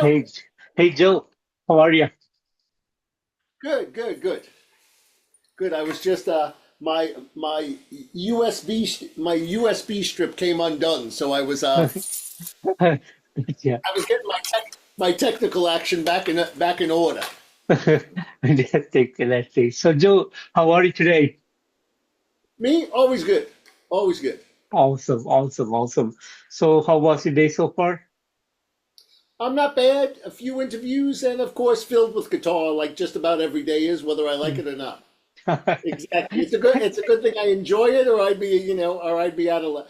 Hey, hey Joe, how are you? Good. I was just my my USB strip came undone, so Yeah, I was getting my technical action back in order. fantastic, fantastic. So Joe, how are you today? Me, always good, always good. Awesome, awesome, awesome. So how was your day so far? I'm not bad. A few interviews, and of course, filled with guitar, like just about every day is, whether I like Mm. it or not. Exactly. It's a good thing I enjoy it, or I'd be out of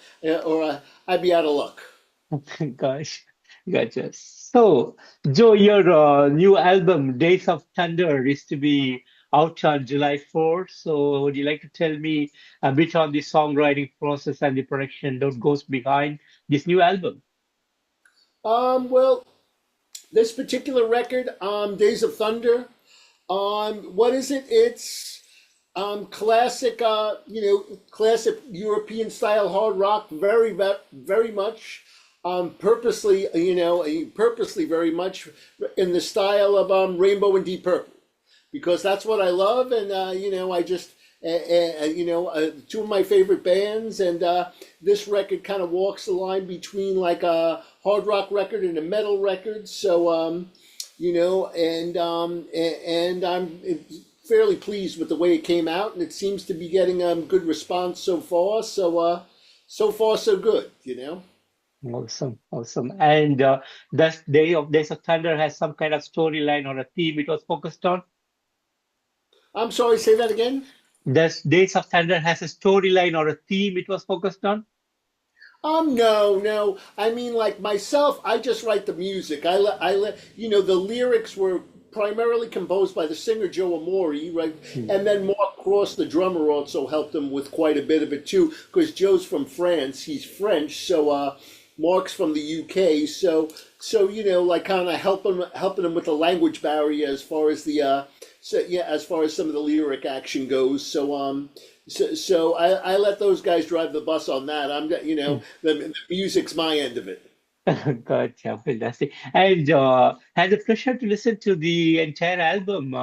I'd be out of luck. Gosh, gotcha. So Joe, your new album, Days of Thunder, is to be out on July 4th. So would you like to tell me a bit on the songwriting process and the production that goes behind this new album? Well, this particular record, Days of Thunder, what is it? It's classic, classic European style hard rock, very much, purposely very much in the style of Rainbow and Deep Purple, because that's what I love, and I just, two of my favorite bands, and this record kind of walks the line between like a hard rock record and a metal record, so and I'm fairly pleased with the way it came out, and it seems to be getting good response so far. So far so good. Awesome, awesome. And does Days of Thunder has some kind of storyline or a theme it was focused on? I'm sorry, say that again. Does Days of Thunder has a storyline or a theme it was focused on? No. I mean, like myself, I just write the music. The lyrics were primarily composed by the singer Jo Amore, right? Hmm. And then Mark Cross, the drummer, also helped him with quite a bit of it too, because Joe's from France. He's French, so Mark's from the UK. So like kind of helping him with the language barrier as far as as far as some of the lyric action goes. So I let those guys drive the bus on that. The music's my end of it. Gotcha, fantastic. And had the pleasure to listen to the entire album.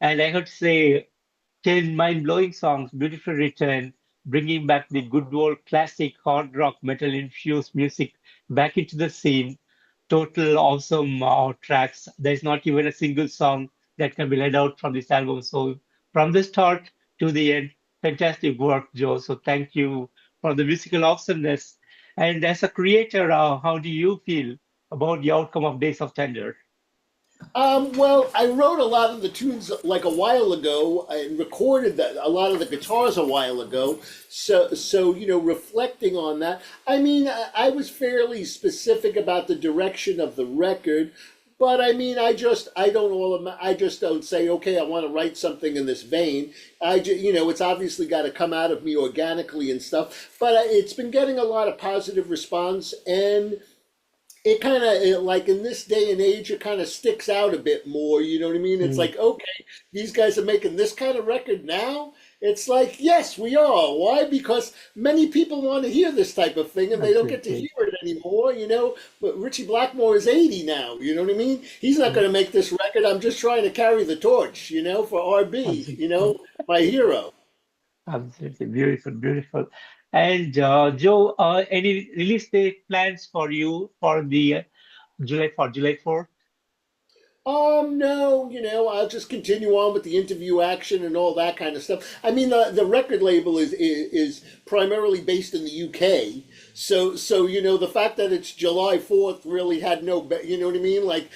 And I heard say 10 mind-blowing songs, beautifully written, bringing back the good old classic hard rock metal infused music back into the scene. Total awesome tracks. There's not even a single song that can be led out from this album. So from the start to the end, fantastic work, Joe. So thank you for the musical awesomeness. And as a creator, how do you feel about the outcome of Days of Thunder? Well, I wrote a lot of the tunes like a while ago and recorded a lot of the guitars a while ago. So reflecting on that, I mean, I was fairly specific about the direction of the record, but I mean, I just don't say, okay, I want to write something in this vein. It's obviously got to come out of me organically and stuff. But it's been getting a lot of positive response, and it kind of like in this day and age it kind of sticks out a bit more, you know what I mean? It's Hmm. like, okay, these guys are making this kind of record now. It's like, yes, we are. Why? Because many people want to hear this type of thing and they don't get to Absolutely. hear it anymore, but Richie Blackmore is 80 now, you know what I mean? He's not going to make this record. I'm just trying to carry the torch, for RB, Absolutely. my hero. Absolutely beautiful, beautiful. And Joe, any release date plans for you for the July 4th? No, I'll just continue on with the interview action and all that kind of stuff. I mean, the record label is primarily based in the UK, so the fact that it's July 4th really had no, you know what I mean? Mm. Like,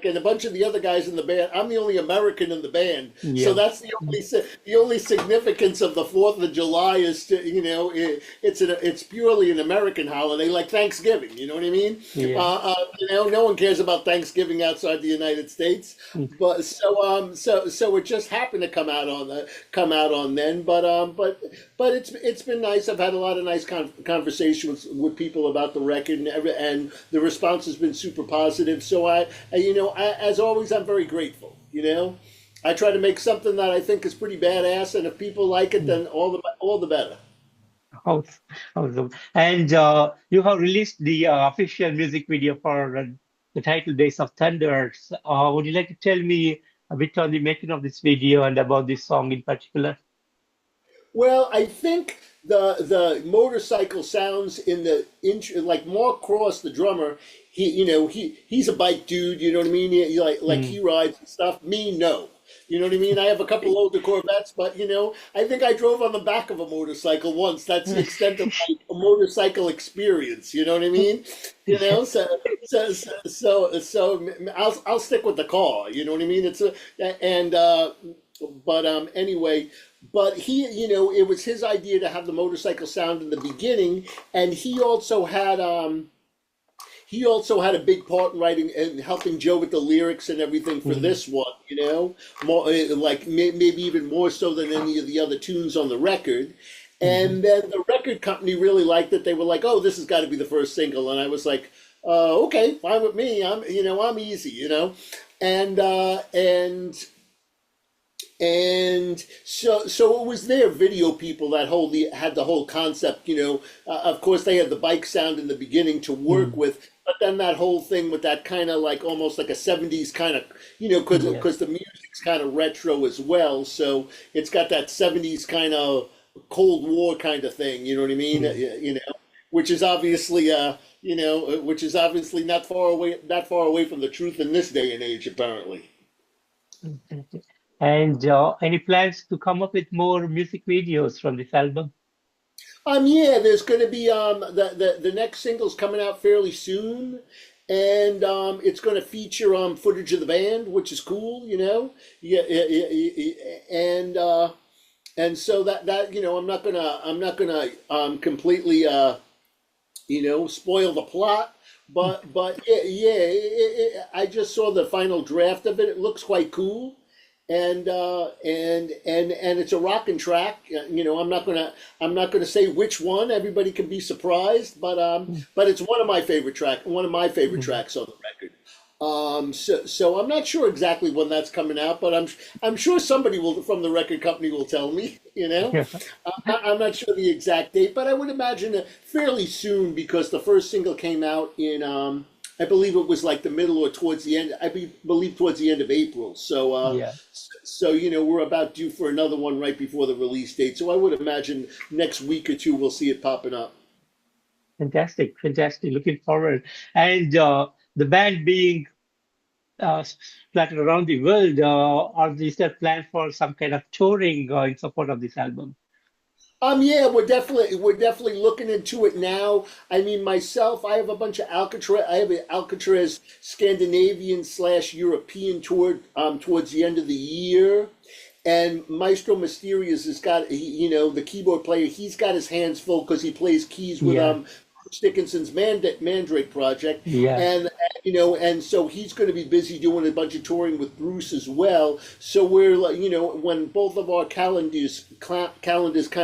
and a bunch of the other guys in the band. I'm the only American in the band, so Yeah. that's the only significance of the 4th of July is to, it's purely an American holiday, like Thanksgiving. You know what I mean? Yeah. No one cares about Thanksgiving outside the United States, Mm. but so it just happened to come out on then. But it's been nice. I've had a lot of nice conversations with people about the record, and the response has been super positive. So as always, I'm very grateful. I try to make something that I think is pretty badass, and if people like it, Mm. then all the better. Awesome. Awesome. And you have released the official music video for the title Days of Thunders. Would you like to tell me a bit on the making of this video and about this song in particular? Well, I think the motorcycle sounds in the intro, like Mark Cross, the drummer. He's a bike dude. You know what I mean? Like Mm. he rides and stuff. Me, no. You know what I mean? I have a couple older Corvettes, but I think I drove on the back of a motorcycle once. That's the extent of my motorcycle experience. You know what I mean? You know, Yes. so I'll stick with the car. You know what I mean? And but anyway, but it was his idea to have the motorcycle sound in the beginning, and he also had a big part in writing and helping Joe with the lyrics and everything for Mm. this one, more like maybe even more so than any of the other tunes on the record. Mhm. And then the record company really liked it. They were like, "Oh, this has got to be the first single," and I was like, "Okay, fine with me. I'm easy, and so it was their video people that had the whole concept. Of course, they had the bike sound in the beginning to work Mm. with, but then that whole thing with that kind of like almost like a '70s kind of, because Yes. the music's kind of retro as well. So it's got that '70s kind of Cold War kind of thing. You know what I mean? Mm. Which is obviously not far away from the truth in this day and age, apparently. Fantastic. And any plans to come up with more music videos from this album? Yeah, there's going to be the next single's coming out fairly soon, and it's going to feature footage of the band, which is cool. Yeah, and so that I'm not gonna completely spoil the plot, but I just saw the final draft of it. It looks quite cool, and it's a rocking track. I'm not gonna say which one. Everybody can be surprised, but it's one of my favorite Mhm. tracks on the record. So I'm not sure exactly when that's coming out, but I'm sure somebody will from the record company will tell me. I'm not sure the exact date, but I would imagine fairly soon because the first single came out in I believe it was like the middle or towards the end. Believe towards the end of April. Yeah. So we're about due for another one right before the release date. So I would imagine next week or two we'll see it popping up. Fantastic, fantastic. Looking forward. And the band being splattered around the world, is there plan for some kind of touring in support of this album? Yeah, we're definitely looking into it now. I mean, myself, I have a bunch of Alcatraz. I have an Alcatraz Scandinavian / European tour towards the end of the year, and Maestro Misteria's has got the keyboard player. He's got his hands full because he plays keys with Yeah, Bruce Dickinson's Mandrake project, yeah. and so he's going to be busy doing a bunch of touring with Bruce as well. So we're like, when both of our calendars kind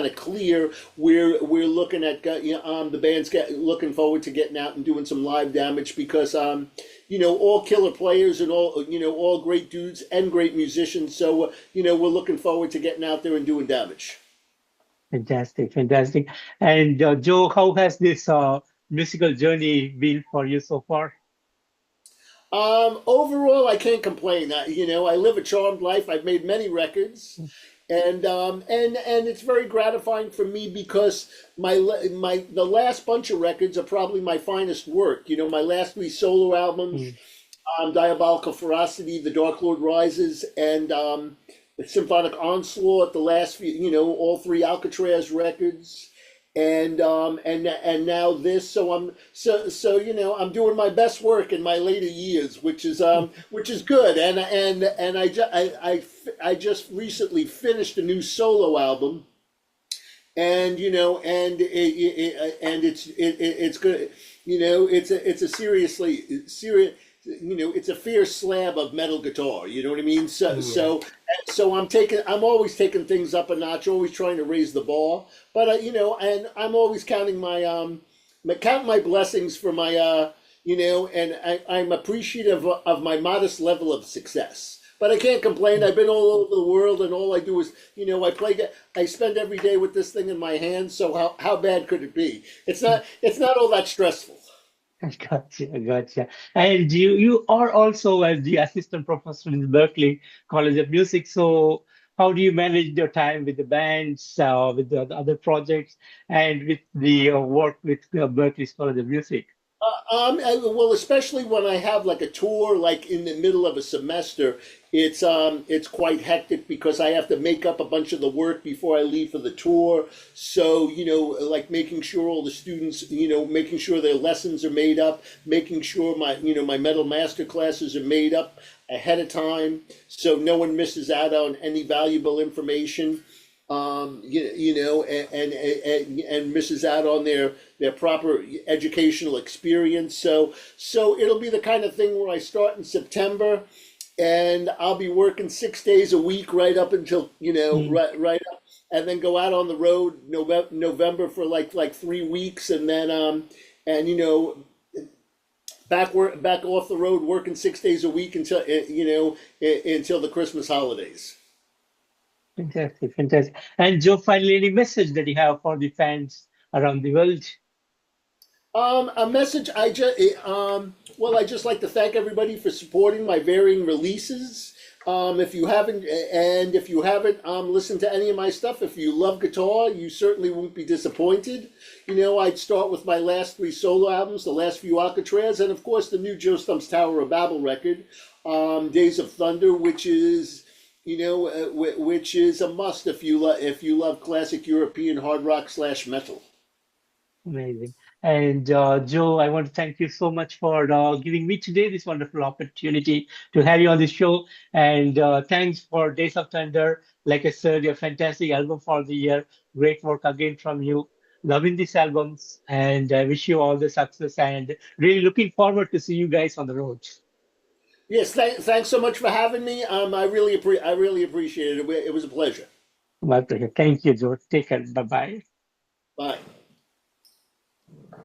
of clear, we're looking at the looking forward to getting out and doing some live damage because all killer players and all great dudes and great musicians. So we're looking forward to getting out there and doing damage. Fantastic, fantastic. And Joe, how has this musical journey been for you so far? Overall, I can't complain. I live a charmed life. I've made many records, and it's very gratifying for me because the last bunch of records are probably my finest work. My last three solo albums, Mm. Diabolical Ferocity, The Dark Lord Rises, and Symphonic Onslaught. The last few, all three Alcatrazz records. And now this, I'm doing my best work in my later years, which is good, and I just recently finished a new solo album, and it's good, it's a seriously serious, it's a fierce slab of metal guitar. You know what I mean? So Yeah. so so I'm always taking things up a notch, always trying to raise the bar. But and I'm always counting my blessings for my and I'm appreciative of my modest level of success. But I can't complain. I've been all over the world, and all I do is, I spend every day with this thing in my hands. So how bad could it be? It's not all that stressful. Gotcha, gotcha. And you are also as the assistant professor in the Berklee College of Music. So how do you manage your time with the bands, with the other projects, and with the work with Berklee College of Music? Well, especially when I have like a tour, like in the middle of a semester, it's quite hectic because I have to make up a bunch of the work before I leave for the tour. So, like making sure all the students, making sure their lessons are made up, making sure my metal master classes are made up ahead of time, so no one misses out on any valuable information. And misses out on their proper educational experience. So it'll be the kind of thing where I start in September, and I'll be working 6 days a week right up until Mm, right up, and then go out on the road November for like 3 weeks, and then and back off the road working 6 days a week until until the Christmas holidays. fantastic, fantastic. And Joe, finally, any message that you have for the fans around the world? A message. Well, I just like to thank everybody for supporting my varying releases. If you haven't listened to any of my stuff, if you love guitar, you certainly won't be disappointed. I'd start with my last three solo albums, the last few Alcatrazz, and of course the new Joe Stump's Tower of Babel record, Days of Thunder, which is a must if you love classic European hard rock slash metal. Amazing. And Joe, I want to thank you so much for giving me today this wonderful opportunity to have you on the show. And thanks for Days of Thunder. Like I said, your fantastic album for the year. Great work again from you. Loving these albums, and I wish you all the success. And really looking forward to see you guys on the road. Yes, thanks so much for having me. I really appreciate it. It was a pleasure. My pleasure. Thank you, Joe. Take care. Bye bye. Bye.